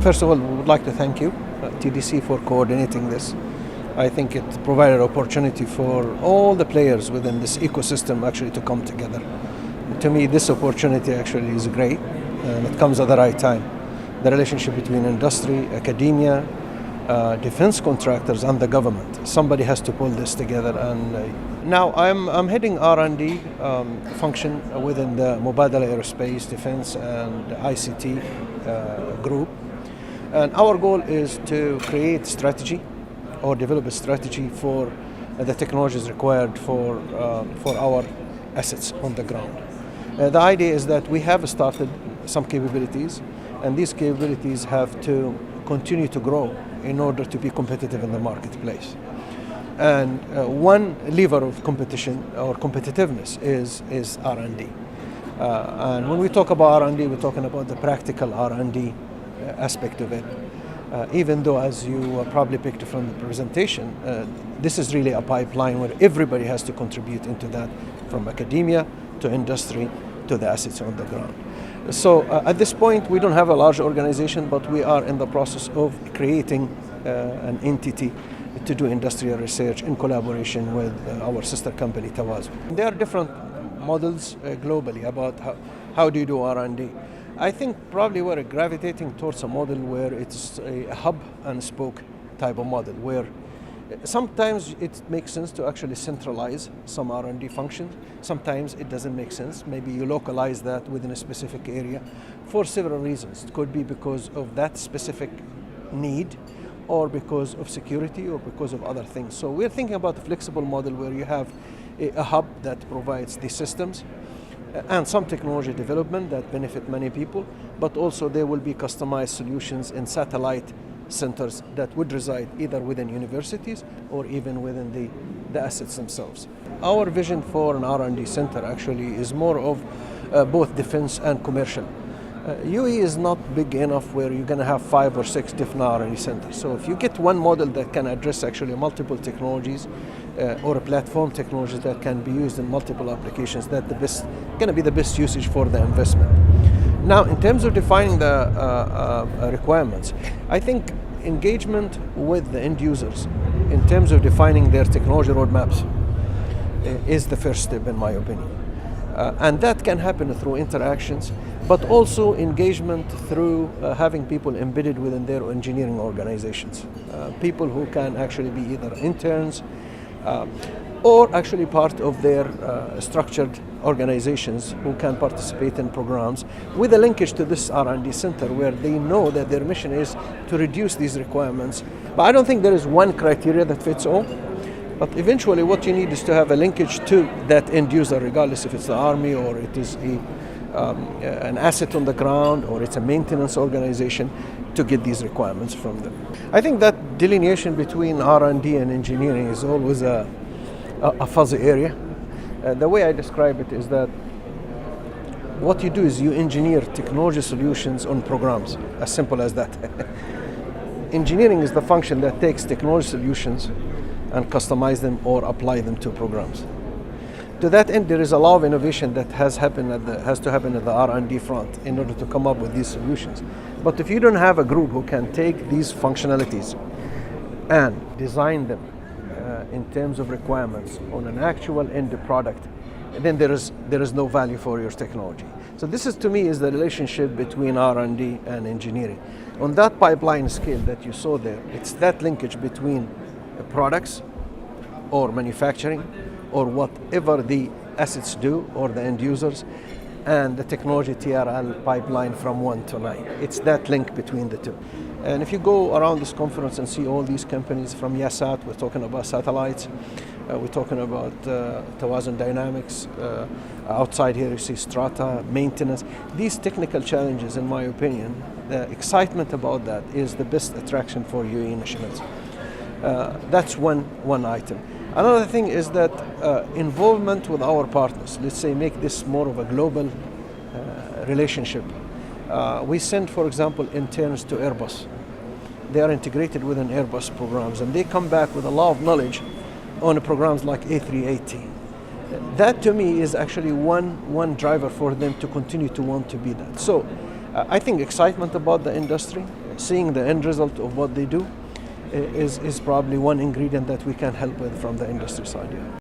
First of all, we would like to thank you, TDC, for coordinating this. I think it provided opportunity for all the players within this ecosystem actually to come together. To me, this opportunity actually is great, and it comes at the right time. The relationship between industry, academia, defense contractors and the government. Somebody has to pull this together. And now I'm heading R&D function within the Mubadala Aerospace Defense and ICT group. And our goal is to create strategy or develop a strategy for the technologies required for our assets on the ground. The idea is that we have started some capabilities, and these capabilities have to continue to grow in order to be competitive in the marketplace. And one lever of competition or competitiveness is R&D. And when we talk about R&D, we're talking about the practical R&D aspect of it. Even though, as you probably picked from the presentation, this is really a pipeline where everybody has to contribute into that, from academia to industry to the assets on the ground. So at this point, we don't have a large organization, but we are in the process of creating an entity to do industrial research in collaboration with our sister company, Tawaz. There are different models globally about how do you do R&D. I think probably we're gravitating towards a model where it's a hub and spoke type of model, where sometimes it makes sense to actually centralize some R&D functions. Sometimes it doesn't make sense. Maybe you localize that within a specific area for several reasons. It could be because of that specific need, or because of security, or because of other things. So we're thinking about a flexible model where you have a hub that provides the systems and some technology development that benefit many people, but also there will be customized solutions in satellite centers that would reside either within universities or even within the assets themselves. Our vision for an R&D center actually is more of both defense and commercial. UAE is not big enough where you're going to have 5 or 6 different R&D centers. So if you get one model that can address actually multiple technologies or a platform technology that can be used in multiple applications, that's going to be the best usage for the investment. Now, in terms of defining the requirements, I think engagement with the end users in terms of defining their technology roadmaps is the first step, in my opinion. And that can happen through interactions, but also engagement through having people embedded within their engineering organizations. People who can actually be either interns or actually part of their structured organizations who can participate in programs with a linkage to this R&D center, where they know that their mission is to reduce these requirements. But I don't think there is one criteria that fits all. But eventually what you need is to have a linkage to that end user, regardless if it's the army or it is an asset on the ground or it's a maintenance organization, to get these requirements from them. I think that delineation between R&D and engineering is always a fuzzy area. The way I describe it is that what you do is you engineer technology solutions on programs, as simple as that. Engineering is the function that takes technology solutions and customize them or apply them to programs. To that end, there is a lot of innovation that has to happen at the R&D front in order to come up with these solutions. But if you don't have a group who can take these functionalities and design them in terms of requirements on an actual end product, then there is no value for your technology. So this is, to me, is the relationship between R&D and engineering. On that pipeline scale that you saw there, it's that linkage between products or manufacturing or whatever the assets do or the end users, and the technology TRL pipeline from 1 to 9. It's that link between the two. And if you go around this conference and see all these companies from Yasat, we're talking about satellites, we're talking about Tawazun Dynamics, outside here you see Strata, maintenance. These technical challenges, in my opinion, the excitement about that is the best attraction for UAE nationals. That's one item. Another thing is that involvement with our partners, let's say make this more of a global relationship. We send, for example, interns to Airbus. They are integrated within Airbus programs, and they come back with a lot of knowledge on programs like A380. That, to me, is actually one driver for them to continue to want to be that. So I think excitement about the industry, seeing the end result of what they do is probably one ingredient that we can help with from the industry side. Yeah.